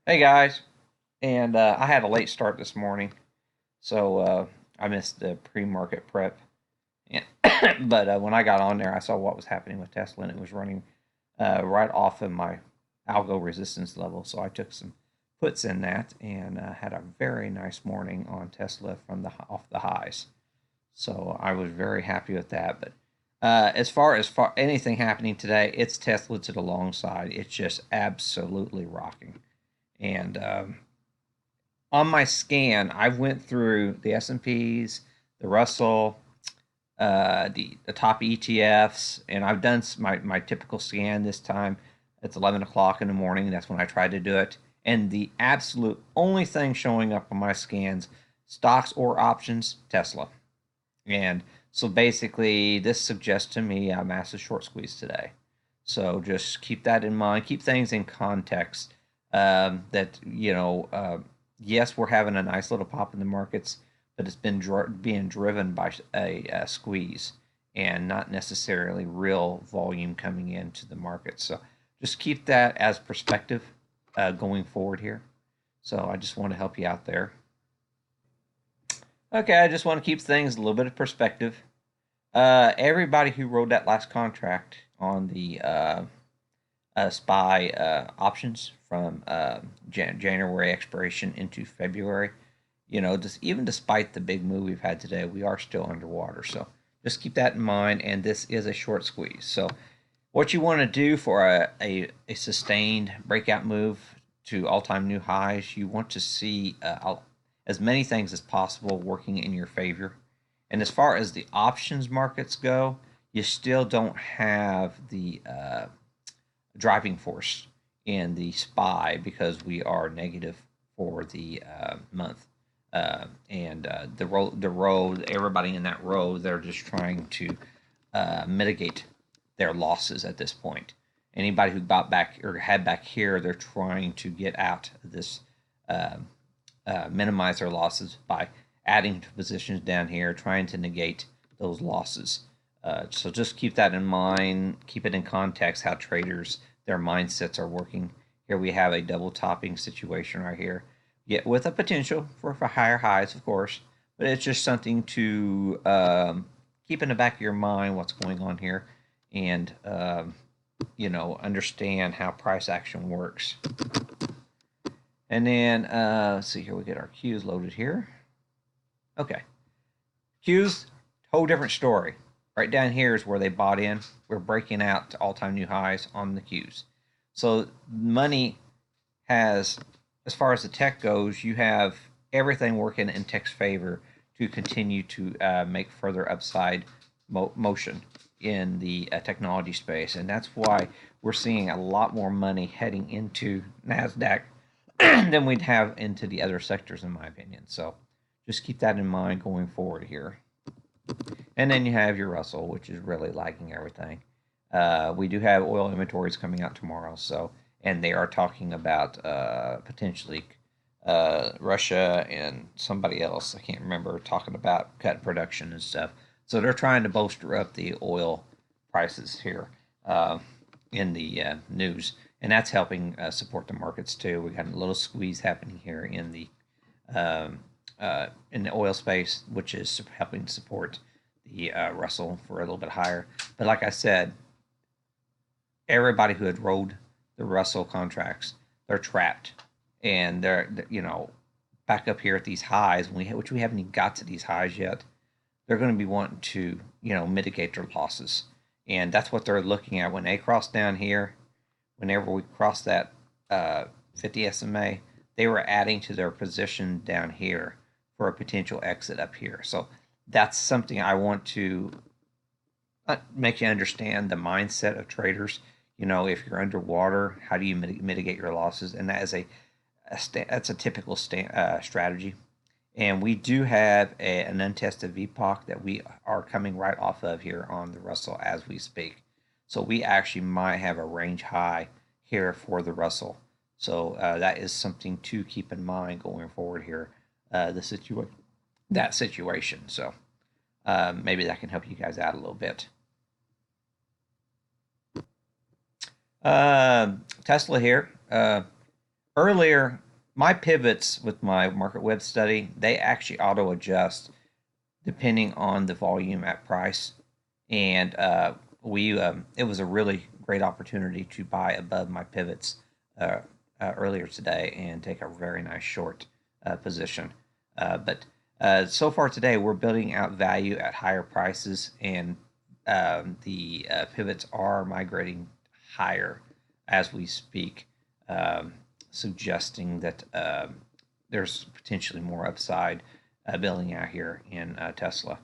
Hey guys, and I had a late start this morning, so I missed the pre-market prep. And but when I got on there, I saw what was happening with Tesla, and it was running right off of my algo resistance level. So I took some puts in that and had a very nice morning on Tesla from the off the highs. So I was very happy with that. But as far anything happening today, it's Tesla to the long side. It's just absolutely rocking. And on my scan, I went through the S&Ps, the Russell, the top ETFs, and I've done my typical scan this time. It's 11 o'clock in the morning. That's when I tried to do it. And the absolute only thing showing up on my scans, stocks or options, Tesla. And so basically, this suggests to me a massive short squeeze today. So just keep that in mind. Keep things in context. That yes, we're having a nice little pop in the markets, but it's been being driven by a squeeze and not necessarily real volume coming into the market. So just keep that as perspective going forward here. So I just want to help you out there. Okay, I just want to keep things a little bit of perspective. Everybody who wrote that last contract on the SPY options from January expiration into February, just even despite the big move we've had today, we are still underwater. So just keep that in mind. And this is a short squeeze. So what you want to do for a sustained breakout move to all-time new highs, you want to see as many things as possible working in your favor. And as far as the options markets go, you still don't have the driving force in the SPY because we are negative for the month. And the row, everybody in that row, they're just trying to mitigate their losses at this point. Anybody who got back or had back here, they're trying to get out of this, minimize their losses by adding to positions down here, trying to negate those losses. So just keep that in mind. Keep it in context how traders, their mindsets are working. Here we have a double topping situation right here, yet with a potential for higher highs, of course. But it's just something to keep in the back of your mind what's going on here, and understand how price action works. And then let's see here, we get our Qs loaded here. Okay, Qs, whole different story. Right down here is where they bought in. We're breaking out to all-time new highs on the Qs. So money has, as far as the tech goes, you have everything working in tech's favor to continue to make further upside motion in the technology space. And that's why we're seeing a lot more money heading into NASDAQ than we'd have into the other sectors, in my opinion. So just keep that in mind going forward here. And then you have your Russell, which is really lagging everything. We do have oil inventories coming out tomorrow, and they are talking about potentially Russia and somebody else, I can't remember, talking about cutting production and stuff. So they're trying to bolster up the oil prices here in the news, and that's helping support the markets too. We got a little squeeze happening here in the oil space, which is helping support the Russell for a little bit higher. But like I said, everybody who had rode the Russell contracts, they're trapped, and they're back up here at these highs, which we haven't even got to these highs yet. They're going to be wanting to mitigate their losses, and that's what they're looking at when they cross down here. Whenever we cross that 50 SMA, they were adding to their position down here for a potential exit up here. So that's something I want to make you understand the mindset of traders. If you're underwater, how do you mitigate your losses? And that is that's a typical strategy. And we do have an untested VPOC that we are coming right off of here on the Russell as we speak. So we actually might have a range high here for the Russell. So that is something to keep in mind going forward here. That situation. So maybe that can help you guys out a little bit. Tesla here. Earlier, my pivots with my market web study, they actually auto adjust depending on the volume at price. And we it was a really great opportunity to buy above my pivots uh, earlier today and take a very nice short position. But so far today, we're building out value at higher prices, and the pivots are migrating higher as we speak, um, suggesting that there's potentially more upside building out here in Tesla.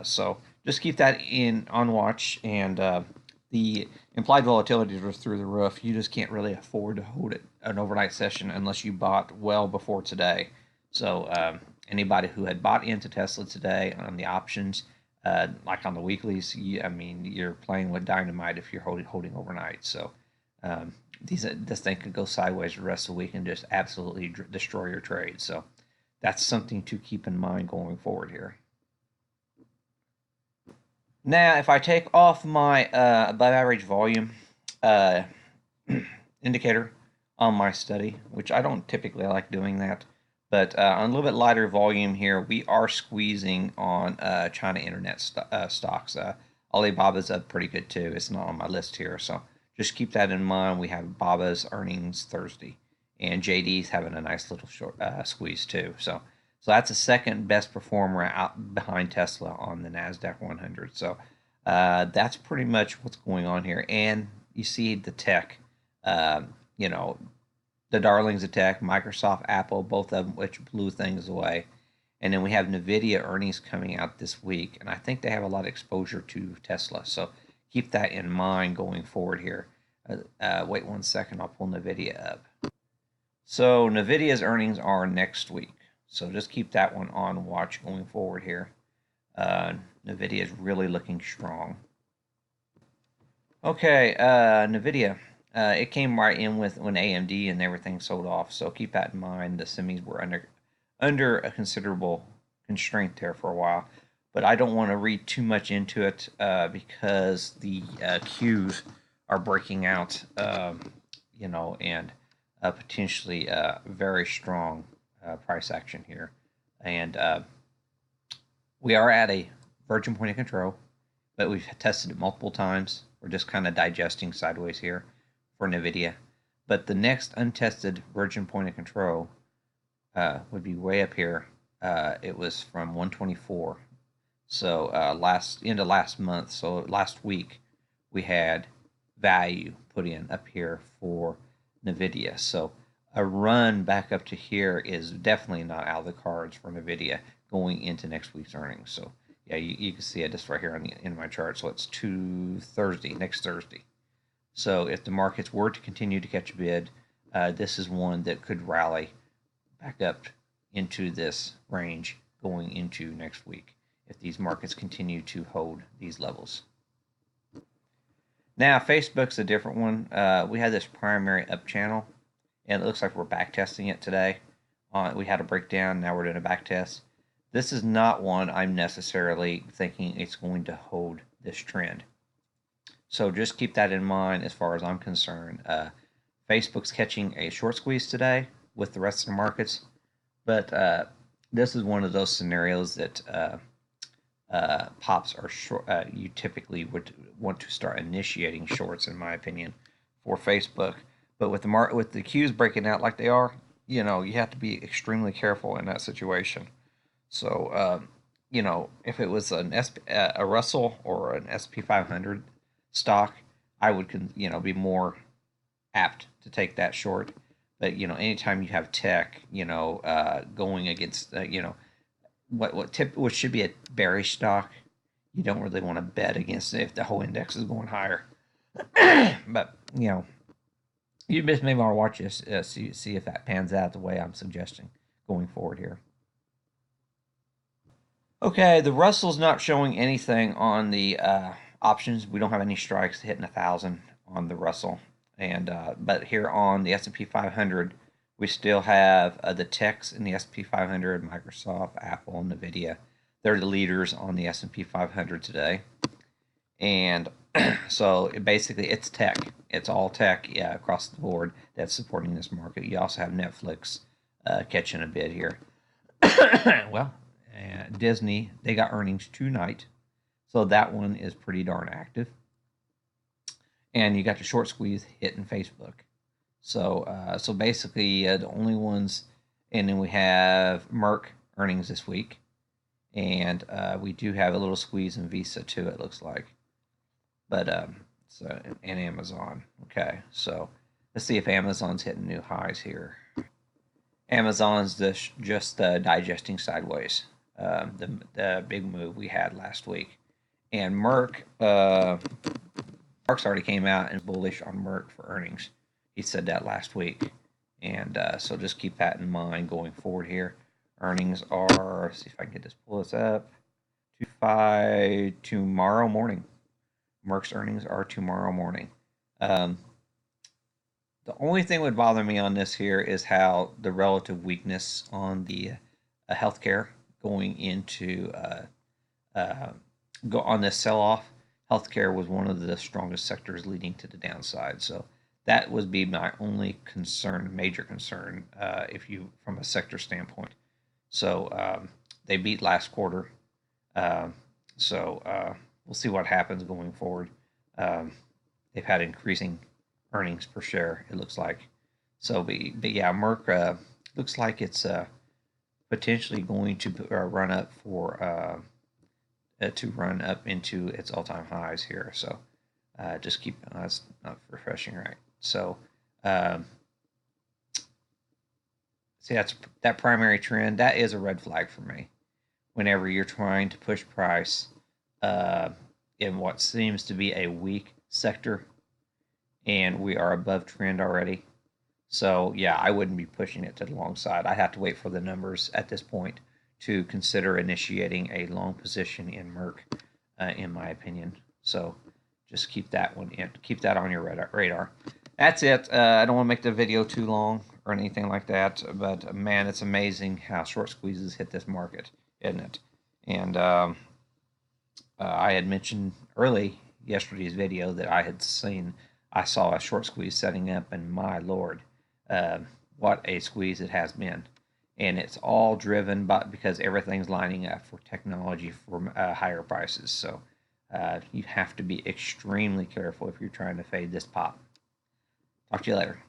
So just keep that in on watch, and the implied volatility was through the roof. You just can't really afford to hold it an overnight session unless you bought well before today. So anybody who had bought into Tesla today on the options, like on the weeklies, I mean, you're playing with dynamite if you're holding overnight. So this thing could go sideways the rest of the week and just absolutely destroy your trade. So that's something to keep in mind going forward here. Now, if I take off my above average volume uh, indicator on my study, which I don't typically like doing that, but on a little bit lighter volume here, we are squeezing on China internet stocks. Alibaba's up pretty good too. It's not on my list here, so just keep that in mind. We have Baba's earnings Thursday, and JD's having a nice little short squeeze too. So that's the second best performer out behind Tesla on the Nasdaq 100. So that's pretty much what's going on here. And you see the tech, you know, the darlings of tech, Microsoft, Apple, both of them, which blew things away. And then we have NVIDIA earnings coming out this week, and I think they have a lot of exposure to Tesla. So keep that in mind going forward here. Wait 1 second, I'll pull NVIDIA up. So NVIDIA's earnings are next week. So just keep that one on watch going forward here. NVIDIA is really looking strong. Okay, NVIDIA. It came right in with when AMD and everything sold off. So keep that in mind. The semis were under a considerable constraint there for a while. But I don't want to read too much into it because the Qs are breaking out, you know, and potentially very strong price action here. And we are at a virgin point of control, but we've tested it multiple times. We're just kind of digesting sideways here for NVIDIA. But the next untested virgin point of control would be way up here. It was from 124. So end of last month, so last week, we had value put in up here for NVIDIA. So a run back up to here is definitely not out of the cards for NVIDIA going into next week's earnings. So yeah, you can see it just right here on the in my chart. So it's next Thursday. So if the markets were to continue to catch a bid, this is one that could rally back up into this range going into next week if these markets continue to hold these levels. Now, Facebook's a different one. We had this primary up channel, and it looks like we're back testing it today. We had a breakdown, now we're doing a back test. This is not one I'm necessarily thinking it's going to hold this trend. So just keep that in mind as far as I'm concerned. Facebook's catching a short squeeze today with the rest of the markets, but this is one of those scenarios that pops are short. You typically would want to start initiating shorts, in my opinion, for Facebook. But with the Qs breaking out like they are, you know, you have to be extremely careful in that situation. So, you know, if it was a Russell or an SP 500 stock, I would, you know, be more apt to take that short. But, you know, anytime you have tech, you know, going against, you know, what should be a bearish stock, you don't really want to bet against it if the whole index is going higher. But, you know, you just maybe want to watch this, see if that pans out the way I'm suggesting going forward here. Okay, the Russell's not showing anything on the options. We don't have any strikes hitting 1,000 on the Russell, and but here on the S&P 500, we still have the techs in the S&P 500: Microsoft, Apple, NVIDIA. They're the leaders on the S&P 500 today, and So basically, it's tech. It's all tech, yeah, across the board that's supporting this market. You also have Netflix catching a bid here. Well, Disney, they got earnings tonight, so that one is pretty darn active. And you got the short squeeze hitting Facebook. So basically, the only ones, and then we have Merck earnings this week, and we do have a little squeeze in Visa too. It looks like, but so and Amazon. Okay, so let's see if Amazon's hitting new highs here. Amazon's just digesting sideways the big move we had last week, and Mark's already came out and bullish on Merck for earnings. He said that last week, and so just keep that in mind going forward here. Earnings are, see if I can pull this up. 2-5 tomorrow morning. Merck's earnings are tomorrow morning. Um, the only thing that would bother me on this here is how the relative weakness on the healthcare going into go on this sell-off. Healthcare was one of the strongest sectors leading to the downside. So that would be my only concern, major concern, if you from a sector standpoint. So they beat last quarter. So we'll see what happens going forward. They've had increasing earnings per share, it looks like. So, but yeah, Merck looks like it's potentially going to run up into its all-time highs here. So just keep that's not refreshing, right? So see, that primary trend, that is a red flag for me. Whenever you're trying to push price in what seems to be a weak sector, and we are above trend already. So yeah, I wouldn't be pushing it to the long side. I have to wait for the numbers at this point to consider initiating a long position in Merck, in my opinion. So just keep that one in, keep that on your radar. That's it. I don't want to make the video too long or anything like that, but man, it's amazing how short squeezes hit this market, isn't it? And I had mentioned early yesterday's video that I saw a short squeeze setting up, and my lord, what a squeeze it has been. And it's all driven by because everything's lining up for technology for higher prices. So you have to be extremely careful if you're trying to fade this pop. Talk to you later.